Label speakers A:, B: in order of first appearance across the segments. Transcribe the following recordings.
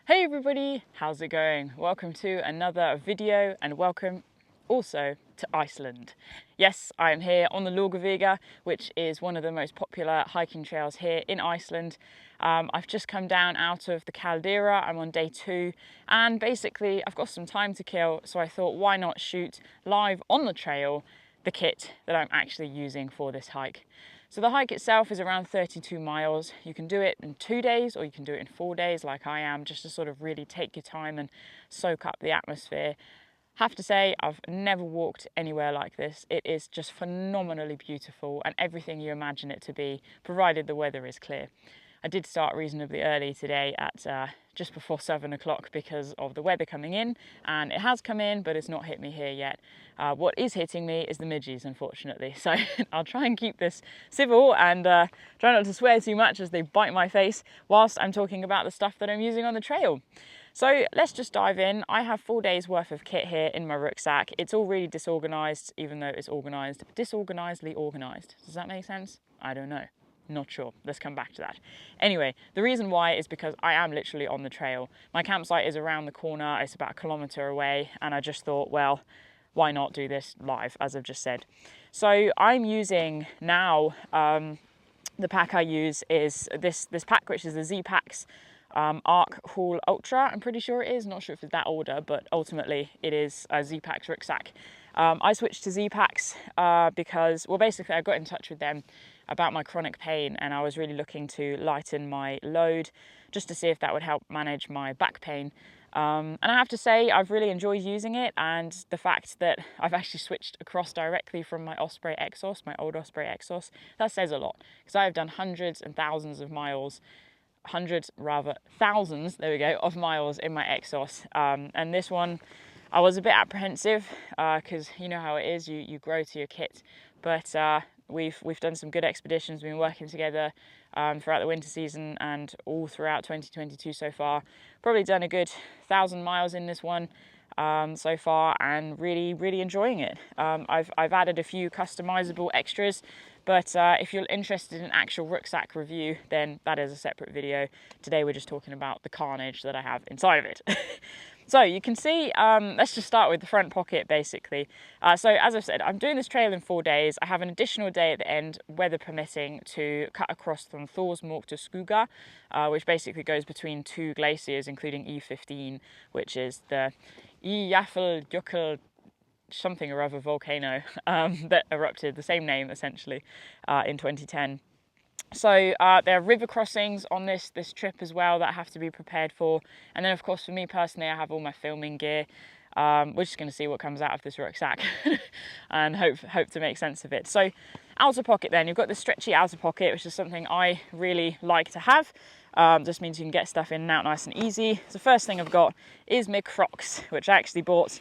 A: Hey everybody, how's it going? Welcome to another video and welcome also to Iceland. Yes, I am here on the Laugavegur, which is one of the most popular hiking trails here in Iceland. I've just come down out of the caldera. I'm on day 2 and basically I've got some time to kill, so I thought why not shoot live on the trail the kit that I'm actually using for this hike. So the hike itself is around 32 miles. You can do it in 2 days or you can do it in 4 days like I am, just to sort of really take your time and soak up the atmosphere. Have to say, I've never walked anywhere like this. It is just phenomenally beautiful and everything you imagine it to be, provided the weather is clear. I did start reasonably early today at just before 7 o'clock because of the weather coming in, and it has come in, but it's not hit me here yet. What is hitting me is the midges, unfortunately. So I'll try and keep this civil and try not to swear too much as they bite my face whilst I'm talking about the stuff that I'm using on the trail. So let's just dive in. I have 4 days worth of kit here in my rucksack. It's all really disorganized, even though it's organized, disorganizedly organized. Does that make sense? I don't know. Not sure. Let's come back to that. Anyway, the reason why is because I am literally on the trail. My campsite is around the corner. It's about 1 kilometer away. And I just thought, well, why not do this live, as I've just said. So I'm using now, the pack I use is this pack, which is the Z-Packs Arc Haul Ultra. I'm pretty sure it is. Not sure if it's that order, but ultimately it is a Z-Packs rucksack. I switched to Z-Packs because, well, basically I got in touch with them about my chronic pain and I was really looking to lighten my load just to see if that would help manage my back pain. And I have to say I've really enjoyed using it, and the fact that I've actually switched across directly from my Osprey Exos, my old Osprey Exos, that says a lot, because I have done hundreds and thousands of miles, thousands, there we go, of miles in my Exos. And this one, I was a bit apprehensive because you know how it is, you grow to your kit, but we've done some good expeditions. We've been working together throughout the winter season and all throughout 2022 so far. Probably done a good 1,000 miles in this one so far, and really enjoying it. I've added a few customizable extras, but if you're interested in actual rucksack review, then that is a separate video. Today we're just talking about the carnage that I have inside of it. So you can see, let's just start with the front pocket basically. So as I've said, I'm doing this trail in 4 days. I have an additional day at the end, weather permitting, to cut across from Thorsmork to Skogar, which basically goes between 2 glaciers, including E15, which is the Eyjafjallajökull something or other volcano that erupted, the same name essentially, in 2010. So there are river crossings on this trip as well that I have to be prepared for. And then of course for me personally, I have all my filming gear. We're just going to see what comes out of this rucksack and hope to make sense of it. So outer pocket then, you've got the stretchy outer pocket, which is something I really like to have. Just means you can get stuff in and out nice and easy. So the first thing I've got is my Crocs, which I actually bought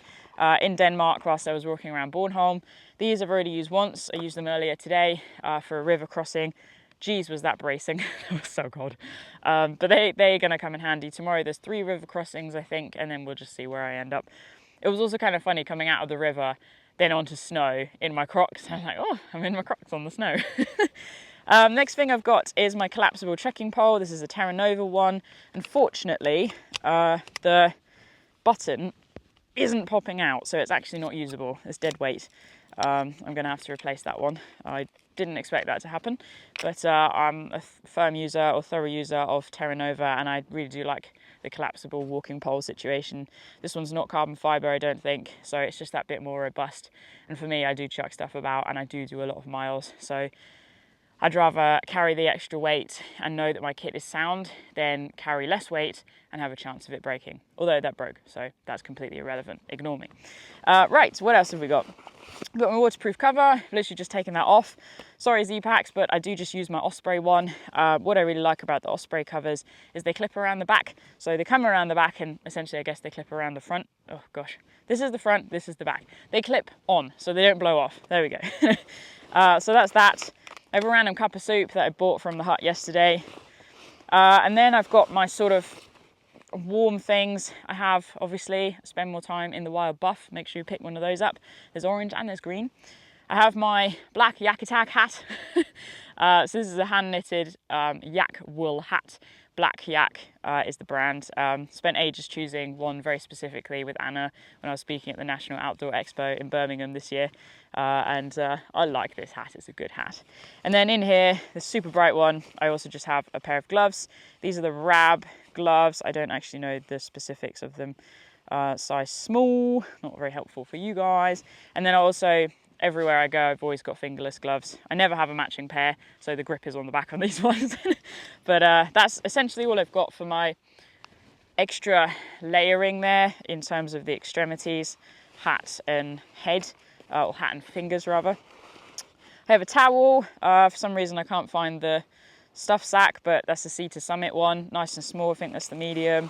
A: in Denmark whilst I was walking around Bornholm. These I've already used once. I used them earlier today for a river crossing. Jeez, was that bracing. It was so cold. But they're going to come in handy. Tomorrow there's 3 river crossings, I think, and then we'll just see where I end up. It was also kind of funny coming out of the river, then onto snow in my Crocs. I was like, oh, I'm in my Crocs on the snow. Next thing I've got is my collapsible trekking pole. This is a Terra Nova one. Unfortunately, the button isn't popping out, so it's actually not usable. It's dead weight. I'm going to have to replace that one. I didn't expect that to happen, but I'm a firm user or thorough user of Terra Nova, and I really do like the collapsible walking pole situation. This one's not carbon fibre, I don't think, so it's just that bit more robust. And for me, I do chuck stuff about and I do a lot of miles, so I'd rather carry the extra weight and know that my kit is sound than carry less weight and have a chance of it breaking. Although that broke, so that's completely irrelevant. Ignore me. Right, what else have we got? I've got my waterproof cover. I've literally just taken that off. Sorry Z-Packs, but I do just use my Osprey one. What I really like about the Osprey covers is they clip around the back. So they come around the back and essentially I guess they clip around the front. Oh gosh, this is the front, this is the back. They clip on, so they don't blow off. There we go. So that's that. I have a random cup of soup that I bought from the hut yesterday. And then I've got my sort of warm things. I have, obviously, spend more time in the wild buff. Make sure you pick one of those up. There's orange and there's green. I have my black yak attack hat. So this is a hand knitted yak wool hat Black Yak is the brand. Spent ages choosing one very specifically with Anna when I was speaking at the National Outdoor Expo in Birmingham this year. And I like this hat, it's a good hat. And then in here, the super bright one, I also just have a pair of gloves. These are the Rab gloves. I don't actually know the specifics of them. Size small, not very helpful for you guys. And then also, everywhere I go, I've always got fingerless gloves. I never have a matching pair, so the grip is on the back on these ones. But that's essentially all I've got for my extra layering there in terms of the extremities, hat and head, or hat and fingers rather. I have a towel. For some reason I can't find the stuff sack, but that's the Sea to Summit one, nice and small. I think that's the medium.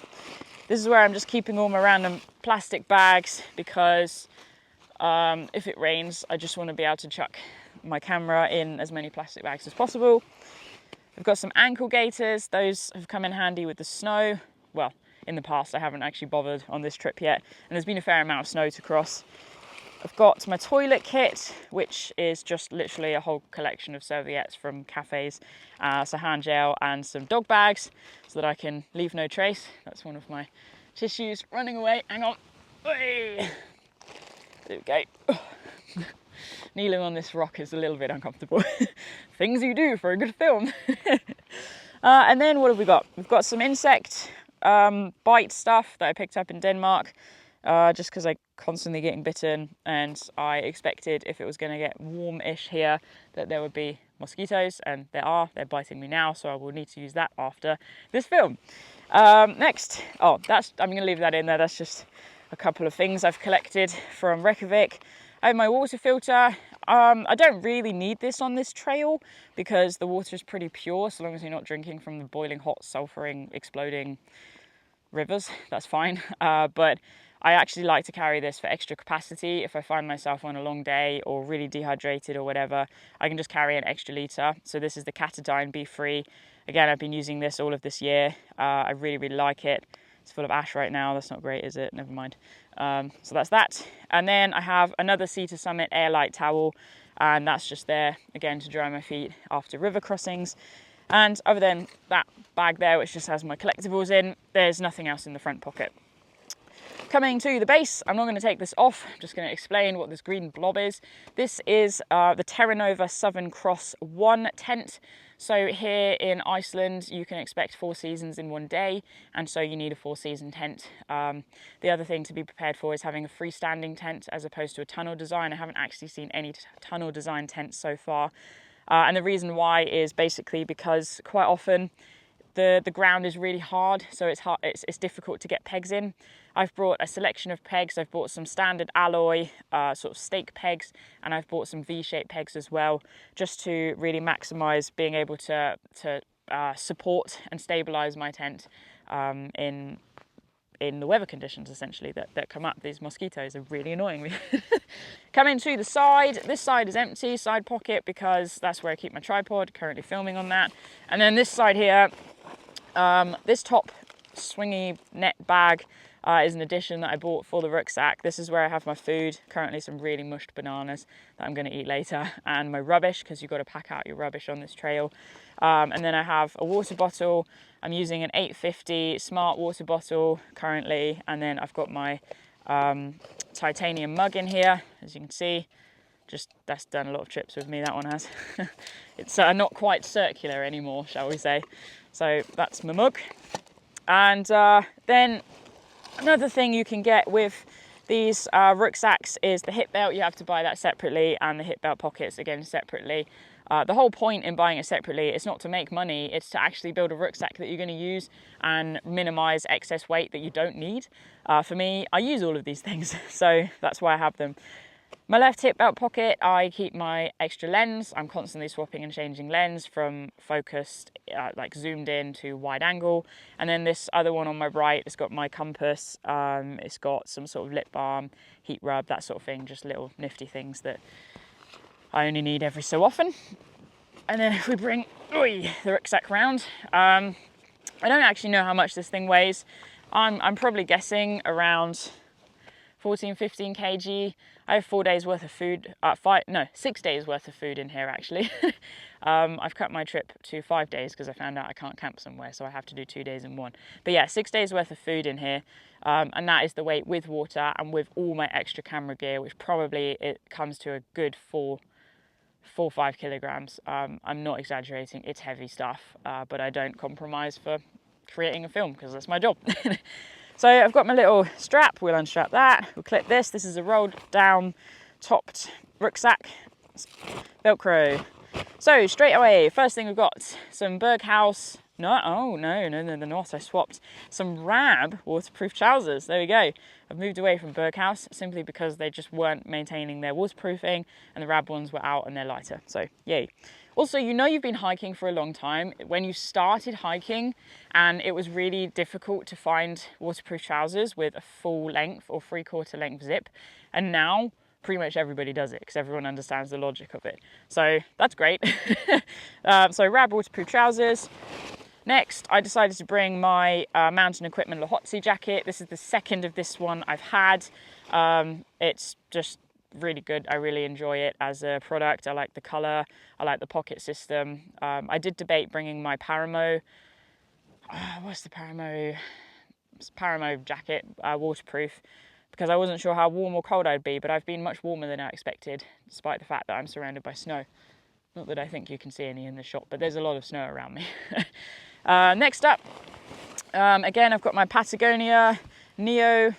A: This is where I'm just keeping all my random plastic bags because if it rains, I just want to be able to chuck my camera in as many plastic bags as possible. I've got some ankle gaiters. Those have come in handy with the snow. Well, in the past, I haven't actually bothered on this trip yet, and there's been a fair amount of snow to cross. I've got my toilet kit, which is just literally a whole collection of serviettes from cafes, so hand gel and some dog bags so that I can leave no trace. That's one of my tissues running away. Hang on. There we go. Kneeling on this rock is a little bit uncomfortable. Things you do for a good film. And then what have we got? We've got some insect bite stuff that I picked up in Denmark. Just because I'm constantly getting bitten, and I expected if it was going to get warm-ish here that there would be mosquitoes, and they're biting me now, so I will need to use that after this film. Next, I'm going to leave that in there. That's just a couple of things I've collected from Reykjavik. I have my water filter. I don't really need this on this trail because the water is pretty pure, so long as you're not drinking from the boiling hot, sulfuring, exploding rivers, that's fine. But I actually like to carry this for extra capacity. If I find myself on a long day or really dehydrated or whatever, I can just carry an extra litre. So this is the Catadine Be Free. Again, I've been using this all of this year. I really, really like it. It's full of ash right now. That's not great, is it? Never mind. So that's that. And then I have another Sea to Summit Airlight towel, and that's just there, again, to dry my feet after river crossings. And other than that bag there, which just has my collectibles in, there's nothing else in the front pocket. Coming to the base, I'm not going to take this off. I'm just going to explain what this green blob is. This is the Terra Nova Southern Cross 1 tent. So here in Iceland, you can expect 4 seasons in one day, and so you need a 4-season tent. The other thing to be prepared for is having a freestanding tent as opposed to a tunnel design. I haven't actually seen any tunnel design tents so far. And the reason why is basically because quite often the ground is really hard, so it's difficult to get pegs in. I've brought a selection of pegs. I've bought some standard alloy sort of stake pegs, and I've bought some V-shaped pegs as well, just to really maximise being able to support and stabilise my tent in the weather conditions essentially that come up. These mosquitoes are really annoying me. Coming to the side, this side is empty, side pocket, because that's where I keep my tripod, currently filming on that. And then this side here, this top swingy net bag is an addition that I bought for the rucksack. This is where I have my food, currently some really mushed bananas that I'm going to eat later, and my rubbish, because you've got to pack out your rubbish on this trail. And then I have a water bottle. I'm using an 850 smart water bottle currently, and then I've got my titanium mug in here, as you can see. That's done a lot of trips with me, that one has. It's not quite circular anymore, shall we say. So that's my mug. And then another thing you can get with these rucksacks is the hip belt. You have to buy that separately, and the hip belt pockets again separately. The whole point in buying it separately is not to make money, it's to actually build a rucksack that you're going to use and minimise excess weight that you don't need. For me, I use all of these things, so that's why I have them. My left hip belt pocket, I keep my extra lens. I'm constantly swapping and changing lens from focused, like zoomed in, to wide angle. And then this other one on my right, it's got my compass, it's got some sort of lip balm, heat rub, that sort of thing, just little nifty things that I only need every so often. And then if we bring the rucksack round, I don't actually know how much this thing weighs. I'm probably guessing around 14, 15 kg. I have 4 days worth of food, 6 days worth of food in here actually. I've cut my trip to 5 days because I found out I can't camp somewhere, so I have to do 2 days in one. But yeah, 6 days worth of food in here. And that is the weight with water and with all my extra camera gear, which probably it comes to a good 4-5 kilograms. I'm not exaggerating, it's heavy stuff, but I don't compromise for creating a film because that's my job. So I've got my little strap, we'll unstrap that, we'll clip this. This is a rolled down topped rucksack, Velcro. So straight away, first thing we've got some Berghaus, no, they're not, I swapped some Rab waterproof trousers. There we go. I've moved away from Berghaus simply because they just weren't maintaining their waterproofing and the Rab ones were out and they're lighter, so yay. Also, you know you've been hiking for a long time when you started hiking and it was really difficult to find waterproof trousers with a full length or 3/4 length zip, and now pretty much everybody does it because everyone understands the logic of it. So that's great. So Rab waterproof trousers. Next, I decided to bring my mountain equipment Lahotzi jacket. This is the second of this one I've had. It's just really good. I really enjoy it as a product. I like the color. I like the pocket system. I did debate bringing my Paramo. What's the Paramo? It's Paramo jacket, waterproof, because I wasn't sure how warm or cold I'd be, but I've been much warmer than I expected, despite the fact that I'm surrounded by snow. Not that I think you can see any in the shot, but there's a lot of snow around me. Next up, again, I've got my Patagonia Neo,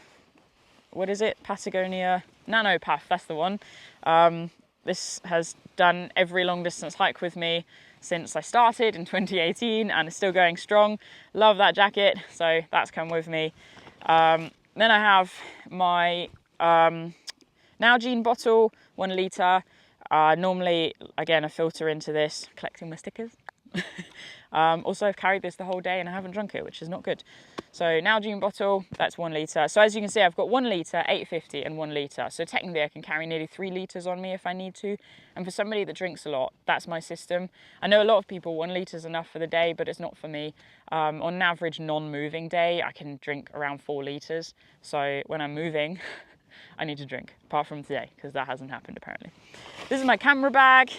A: what is it? Patagonia Nano Puff, that's the one. This has done every long distance hike with me since I started in 2018 and it's still going strong. Love that jacket, so that's come with me. Then I have my Nalgene bottle, 1 litre. Normally, again, I filter into this, collecting my stickers. Also, I've carried this the whole day and I haven't drunk it, which is not good. So Nalgene bottle, that's 1 litre. So as you can see, I've got 1 litre, 850 and 1 litre. So technically I can carry nearly 3 litres on me if I need to. And for somebody that drinks a lot, that's my system. I know a lot of people, 1 litre is enough for the day, but it's not for me. On an average non-moving day, I can drink around 4 litres. So when I'm moving, I need to drink, apart from today, because that hasn't happened apparently. This is my camera bag,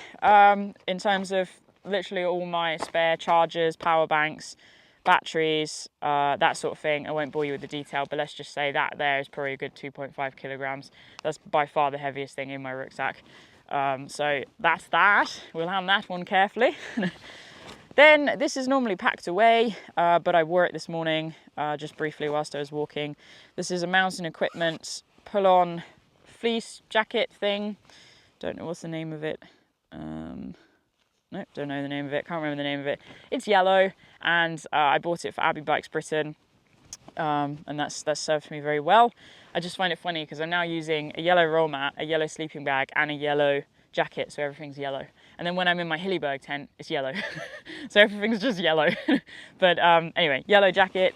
A: in terms of literally all my spare chargers, power banks, batteries, that sort of thing. I won't bore you with the detail, but let's just say that there is probably a good 2.5 kilograms. That's by far the heaviest thing in my rucksack. So that's that. We'll hand that one carefully. Then this is normally packed away, but I wore it this morning, just briefly whilst I was walking. This is a mountain equipment pull-on fleece jacket thing. Don't know what's the name of it. Nope, don't know the name of it. Can't remember the name of it. It's yellow, and I bought it for Abbie Bikes Britain, and that's served me very well. I just find it funny because I'm now using a yellow roll mat, a yellow sleeping bag, and a yellow jacket, so everything's yellow. And then when I'm in my Hillyberg tent, it's yellow, so everything's just yellow. But anyway, yellow jacket,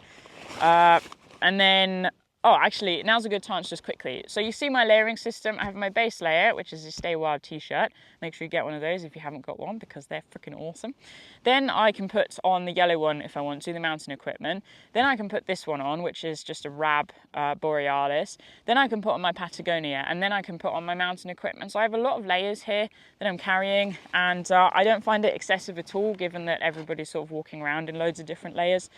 A: and then. Oh, actually, now's a good time to just quickly. So you see my layering system. I have my base layer, which is a Stay Wild t-shirt. Make sure you get one of those if you haven't got one, because they're freaking awesome. Then I can put on the yellow one if I want to, the mountain equipment. Then I can put this one on, which is just a Rab Borealis. Then I can put on my Patagonia, and then I can put on my mountain equipment. So I have a lot of layers here that I'm carrying, and I don't find it excessive at all, given that everybody's sort of walking around in loads of different layers.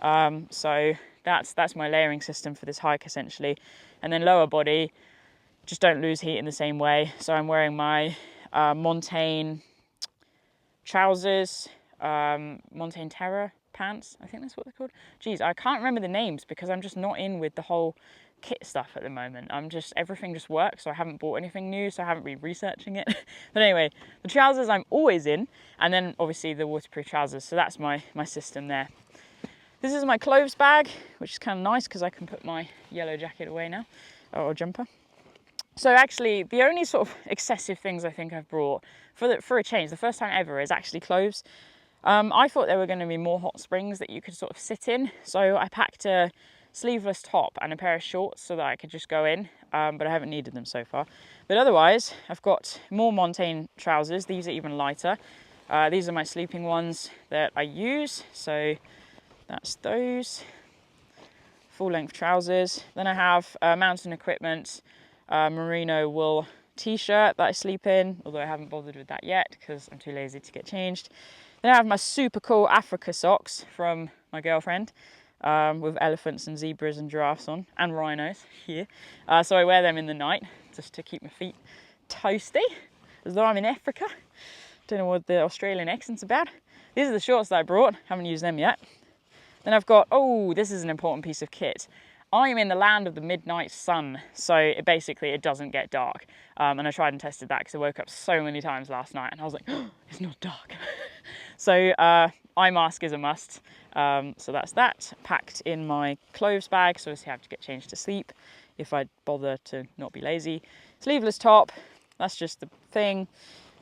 A: So that's my layering system for this hike essentially. And then lower body, just don't lose heat in the same way. So I'm wearing my Montane trousers, Montane Terra pants, I think that's what they're called. Geez, I can't remember the names because I'm just not in with the whole kit stuff at the moment. Everything just works, so I haven't bought anything new, so I haven't been researching it. But anyway, the trousers I'm always in, and then obviously the waterproof trousers, so that's my system there. This is my clothes bag, which is kind of nice because I can put my yellow jacket away now, or jumper. So actually, the only sort of excessive things I think I've brought for a change, the first time ever, is actually clothes. I thought there were going to be more hot springs that you could sort of sit in, so I packed a sleeveless top and a pair of shorts so that I could just go in, but I haven't needed them so far. But otherwise, I've got more Montane trousers. These are even lighter. These are my sleeping ones that I use, so that's those. full-length trousers. Then I have mountain equipment, merino wool t-shirt that I sleep in, although I haven't bothered with that yet because I'm too lazy to get changed. Then I have my super cool Africa socks from my girlfriend, with elephants and zebras and giraffes on, and rhinos here. So I wear them in the night just to keep my feet toasty, as though I'm in Africa. Don't know what the Australian accent's about. These are the shorts that I brought, haven't used them yet. Then I've got, oh, this is an important piece of kit. I'm in the land of the midnight sun, so it doesn't get dark. And I tried and tested that because I woke up so many times last night and I was like, oh, it's not dark. So eye mask is a must. So that's that, packed in my clothes bag, so obviously I have to get changed to sleep if I bother to not be lazy. Sleeveless top, that's just the thing.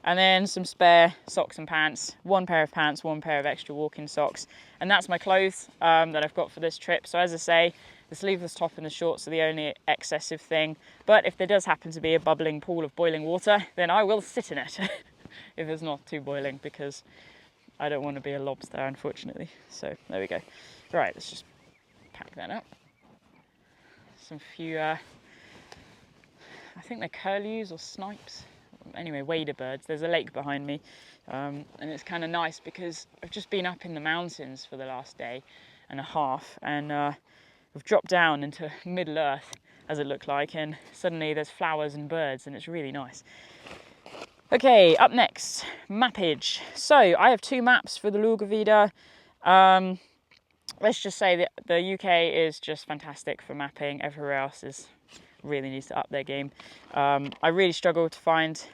A: And then some spare socks and pants, one pair of pants, one pair of extra walking socks. And that's my clothes that I've got for this trip. So as I say, the sleeveless top and the shorts are the only excessive thing. But if there does happen to be a bubbling pool of boiling water, then I will sit in it if it's not too boiling, because I don't want to be a lobster, unfortunately. So there we go. Right, let's just pack that up. Some few, I think they're curlews or snipes. Anyway, wader birds. There's a lake behind me, and it's kind of nice because I've just been up in the mountains for the last day and a half, and we've dropped down into Middle Earth, as it looked like, and suddenly there's flowers and birds, and it's really nice. Okay, up next, mappage. So I have 2 maps for the Laugavegur. Let's just say that the UK is just fantastic for mapping. Everywhere else really needs to up their game. I really struggled to find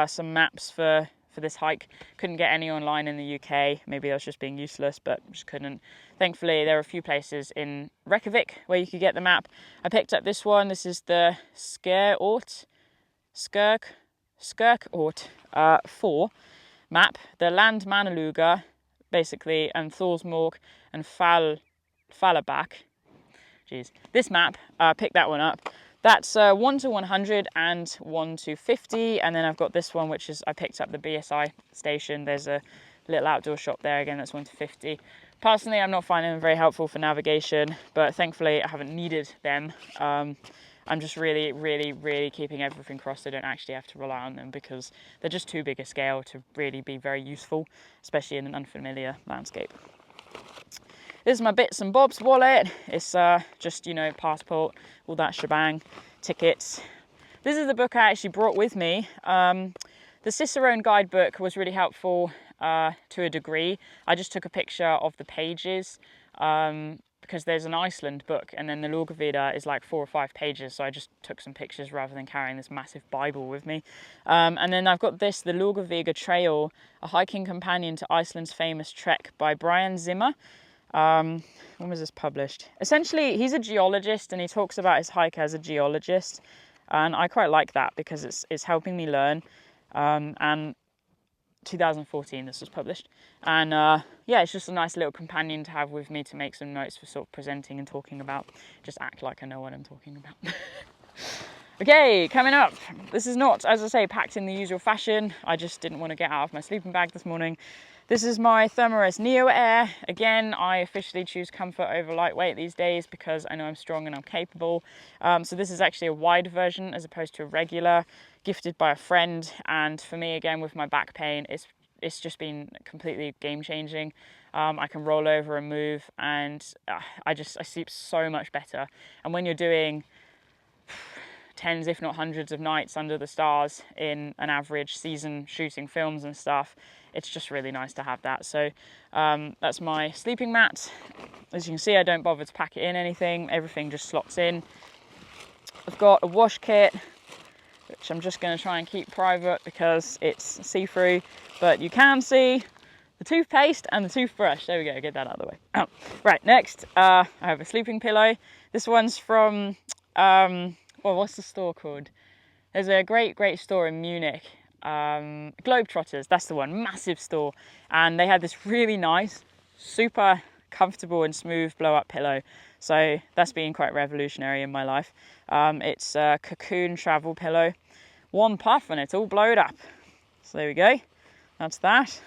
A: some maps for this hike. Couldn't get any online in the UK. Maybe I was just being useless, but just couldn't. Thankfully, there are a few places in Reykjavik where you could get the map. I picked up this one. This is the Skirkort 4 map. The Landmannalaugar, basically, and Thorsmork and Fallabak. Jeez. This map, picked that one up. That's 1 to 100 and 1 to 50. And then I've got this one, which is, I picked up the BSI station. There's a little outdoor shop there. Again, that's 1 to 50. Personally, I'm not finding them very helpful for navigation, but thankfully I haven't needed them. I'm just really, really, really keeping everything crossed. I don't actually have to rely on them because they're just too big a scale to really be very useful, especially in an unfamiliar landscape. This is my bits and bobs wallet. It's just, you know, passport, all that shebang, tickets. This is the book I actually brought with me. The Cicerone guidebook was really helpful to a degree. I just took a picture of the pages because there's an Iceland book, and then the Laugavegur is like 4 or 5 pages, so I just took some pictures rather than carrying this massive Bible with me. And then I've got this, the Laugavegur Trail, a hiking companion to Iceland's famous trek by Brian Zimmer. When was this published? Essentially, he's a geologist and he talks about his hike as a geologist, and I quite like that because it's helping me learn. And 2014 this was published, and yeah, it's just a nice little companion to have with me to make some notes for sort of presenting and talking about. Just act like I know what I'm talking about. Okay, coming up. This is not, as I say, packed in the usual fashion. I just didn't want to get out of my sleeping bag this morning. This is my Thermarest Neo Air. Again, I officially choose comfort over lightweight these days because I know I'm strong and I'm capable. So this is actually a wide version as opposed to a regular, gifted by a friend. And for me, again, with my back pain, it's just been completely game-changing. I can roll over and move, and I sleep so much better. And when you're doing tens, if not hundreds of nights under the stars in an average season shooting films and stuff, it's just really nice to have that. So that's my sleeping mat. As you can see, I don't bother to pack it in anything. Everything just slots in. I've got a wash kit, which I'm just going to try and keep private because it's see-through, but you can see the toothpaste and the toothbrush. There we go, get that out of the way. Oh. Right, next, I have a sleeping pillow. This one's from, well, what's the store called? There's a great store in Munich. Globetrotters, that's the one, massive store, and they had this really nice, super comfortable and smooth blow-up pillow, so that's been quite revolutionary in my life. It's a cocoon travel pillow, 1 puff and it's all blowed up. So there we go, that's that.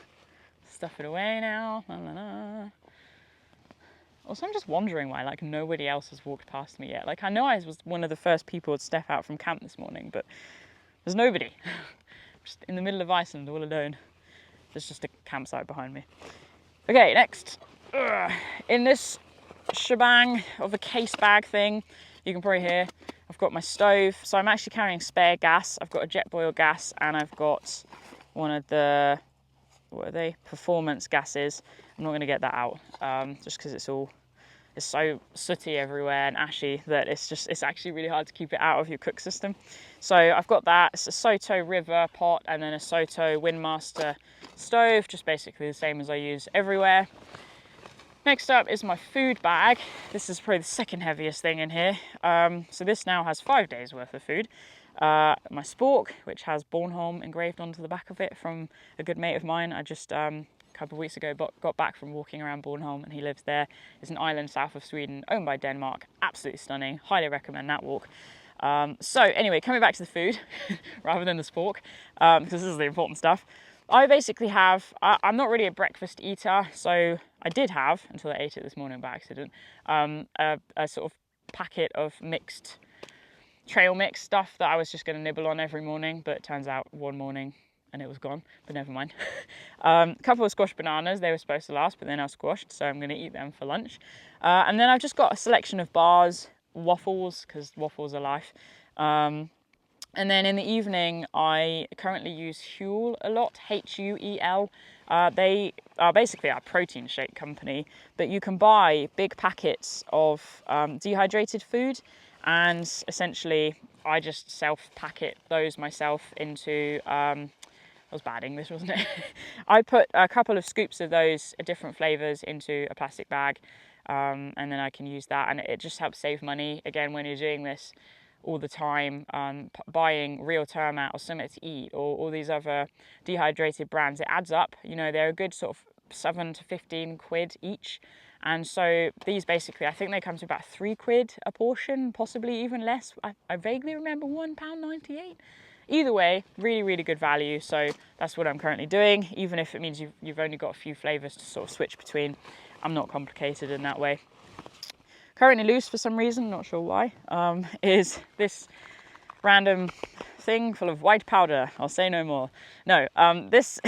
A: Stuff it away now. La, la, la. Also, I'm just wondering why, like, nobody else has walked past me yet. Like, I know I was one of the first people to step out from camp this morning, but there's nobody. Just in the middle of Iceland, all alone. There's just a campsite behind me. Okay, next. In this shebang of a case bag thing, you can probably hear, I've got my stove. So I'm actually carrying spare gas. I've got a jet boil gas, and I've got one of the, what are they? Performance gases. I'm not going to get that out, just because it's so sooty everywhere and ashy that it's actually really hard to keep it out of your cook system. So I've got that. It's a Soto River pot and then a Soto Windmaster stove, just basically the same as I use everywhere. Next up is my food bag. This is probably the second heaviest thing in here. So this now has 5 days worth of food. My spork, which has Bornholm engraved onto the back of it from a good mate of mine. I just a couple of weeks ago got back from walking around Bornholm, and he lives there. It's an island south of Sweden, owned by Denmark. Absolutely stunning. Highly recommend that walk. So anyway, coming back to the food rather than the spork, because this is the important stuff. I basically have, I'm not really a breakfast eater, so I did have, until I ate it this morning by accident, a sort of packet of mixed trail mix stuff that I was just going to nibble on every morning, but it turns out one morning and it was gone, but never mind. A couple of squashed bananas, they were supposed to last, but they're now squashed, so I'm going to eat them for lunch. And then I've just got a selection of bars, waffles, because waffles are life. And then in the evening, I currently use Huel a lot, Huel. They are basically a protein shake company, but you can buy big packets of dehydrated food, and essentially I just self-packet those myself into, that was bad English, wasn't it? I put a couple of scoops of those different flavours into a plastic bag, and then I can use that, and it just helps save money. Again, when you're doing this all the time, buying real Termat or Summit to Eat or all these other dehydrated brands, it adds up. You know, they're a good sort of 7 to 15 quid each. And so these basically, I think they come to about £3 a portion, possibly even less. I vaguely remember £1.98. Either way, really, really good value. So that's what I'm currently doing, even if it means you've only got a few flavours to sort of switch between. I'm not complicated in that way. Currently loose for some reason, not sure why, is this random thing full of white powder. I'll say no more. No, this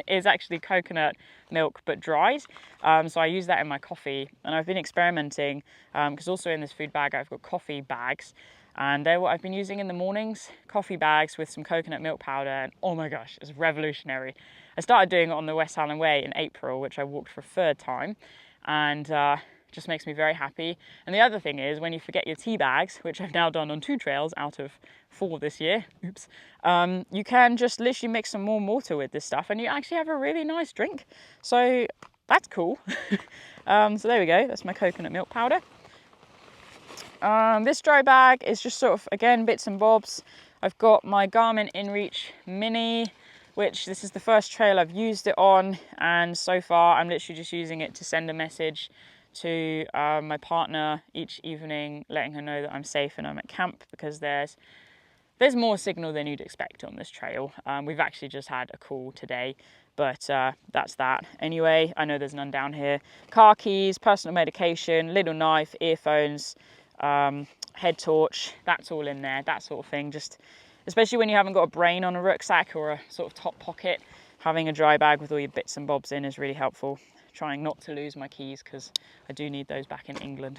A: is actually coconut milk but dried. So I use that in my coffee, and I've been experimenting because also in this food bag I've got coffee bags, and they're what I've been using in the mornings. Coffee bags with some coconut milk powder, and oh my gosh, it's revolutionary. I started doing it on the West Highland Way in April, which I walked for a third time, and just makes me very happy. And the other thing is, when you forget your tea bags, which I've now done on 2 trails out of 4 this year, oops, you can just literally mix some more water with this stuff and you actually have a really nice drink. So that's cool. So there we go, that's my coconut milk powder. This dry bag is just sort of, again, bits and bobs. I've got my Garmin InReach Mini, which this is the first trail I've used it on, and so far I'm literally just using it to send a message to my partner each evening, letting her know that I'm safe and I'm at camp, because there's more signal than you'd expect on this trail. We've actually just had a call today, but that's that. Anyway, I know there's none down here. Car keys, personal medication, little knife, earphones, head torch, that's all in there, that sort of thing. Just especially when you haven't got a brain on a rucksack or a sort of top pocket, having a dry bag with all your bits and bobs in is really helpful. Trying not to lose my keys because I do need those back in England.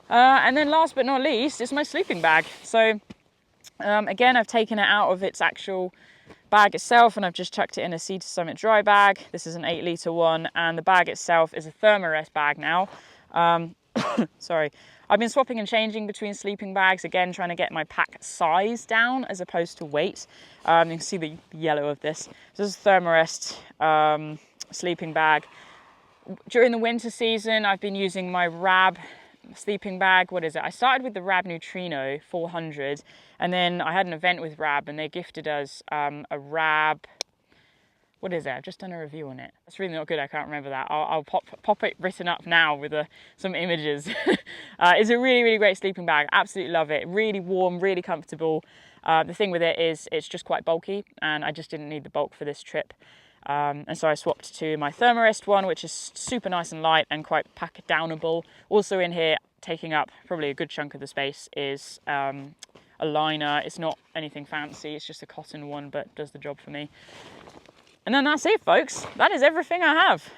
A: And then last but not least is my sleeping bag. So again, I've taken it out of its actual bag itself and I've just chucked it in a Sea to Summit dry bag. This is an 8-litre one, and the bag itself is a Thermarest bag now. Sorry, I've been swapping and changing between sleeping bags, again trying to get my pack size down as opposed to weight. You can see the yellow of this. This is a Thermarest sleeping bag. During the winter season, I've been using my Rab sleeping bag. What is it? I started with the Rab Neutrino 400, and then I had an event with Rab and they gifted us a Rab, what is it? I've just done a review on it. It's really not good, I can't remember that. I'll pop it written up now with some images. It's a really, really great sleeping bag. Absolutely love it. Really warm, really comfortable. The thing with it is it's just quite bulky, and I just didn't need the bulk for this trip. And so I swapped to my Thermarest one, which is super nice and light and quite pack downable. Also in here, taking up probably a good chunk of the space, is a liner. It's not anything fancy, it's just a cotton one, but does the job for me. And then that's it, folks. That is everything I have.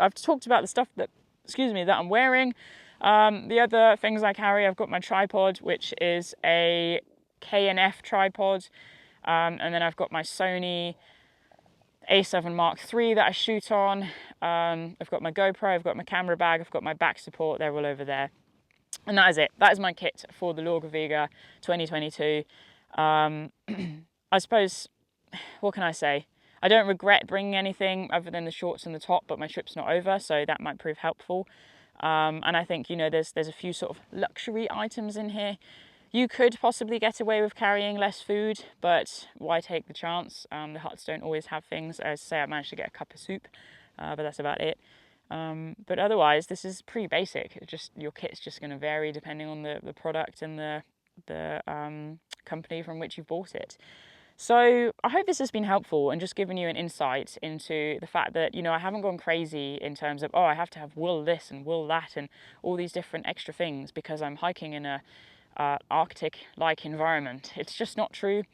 A: I've talked about the stuff that, that I'm wearing. The other things I carry, I've got my tripod, which is a K&F tripod. And then I've got my Sony A7 Mark III that I shoot on. I've got my GoPro, I've got my camera bag, I've got my back support, they're all over there. And that is it. That is my kit for the Laugavegur 2022. I suppose, what can I say? I don't regret bringing anything other than the shorts and the top, but my trip's not over, so that might prove helpful. And I think, there's a few sort of luxury items in here. You could possibly get away with carrying less food, but why take the chance? The huts don't always have things. As I say, I managed to get a cup of soup, but that's about it. But otherwise, this is pretty basic. It's just your kit's just going to vary depending on the product and the company from which you've bought it. So I hope this has been helpful and just given you an insight into the fact that, I haven't gone crazy in terms of, I have to have wool this and wool that and all these different extra things because I'm hiking in a Arctic-like environment. It's just not true.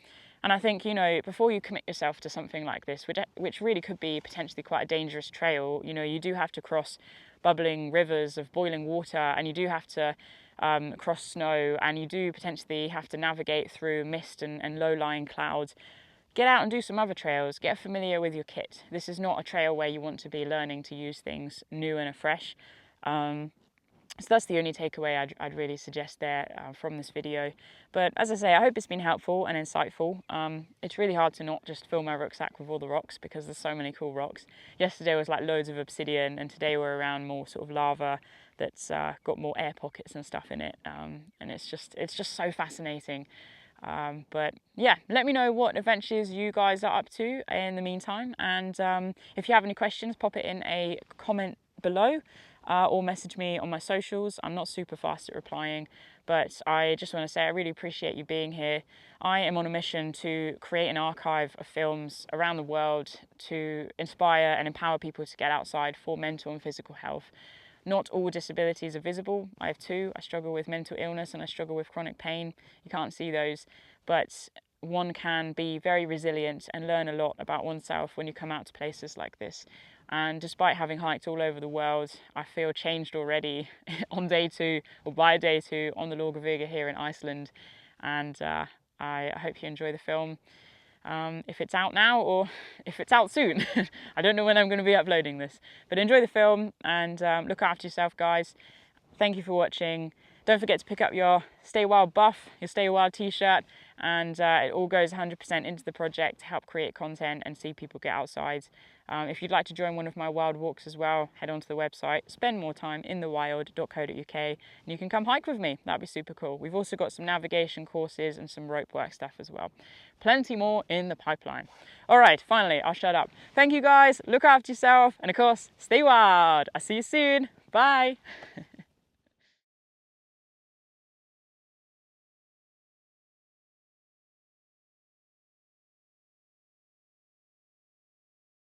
A: And I think, before you commit yourself to something like this, which really could be potentially quite a dangerous trail, you do have to cross bubbling rivers of boiling water, and you do have to cross snow, and you do potentially have to navigate through mist and low-lying clouds. Get out and do some other trails. Get familiar with your kit. This is not a trail where you want to be learning to use things new and afresh. So that's the only takeaway I'd really suggest there from this video. But as I say, I hope it's been helpful and insightful. It's really hard to not just fill my rucksack with all the rocks because there's so many cool rocks. Yesterday was like loads of obsidian, and today we're around more sort of lava that's got more air pockets and stuff in it. And it's just so fascinating. But yeah, let me know what adventures you guys are up to in the meantime. And if you have any questions, pop it in a comment below. Or message me on my socials. I'm not super fast at replying, but I just want to say I really appreciate you being here. I am on a mission to create an archive of films around the world to inspire and empower people to get outside for mental and physical health. Not all disabilities are visible. I have two. I struggle with mental illness and I struggle with chronic pain. You can't see those, but one can be very resilient and learn a lot about oneself when you come out to places like this. And despite having hiked all over the world, I feel changed already on day 2, or by day 2, on the Laugavegur here in Iceland. And I hope you enjoy the film. If it's out now or if it's out soon. I don't know when I'm going to be uploading this. But enjoy the film and look after yourself, guys. Thank you for watching. Don't forget to pick up your Stay Wild buff, your Stay Wild t-shirt, and it all goes 100% into the project to help create content and see people get outside. If you'd like to join one of my wild walks as well, head onto the website, spend more time in the wild.co.uk, and you can come hike with me. That'd be super cool. We've also got some navigation courses and some rope work stuff as well. Plenty more in the pipeline. All right, finally, I'll shut up. Thank you guys, look after yourself, and of course, stay wild. I'll see you soon. Bye.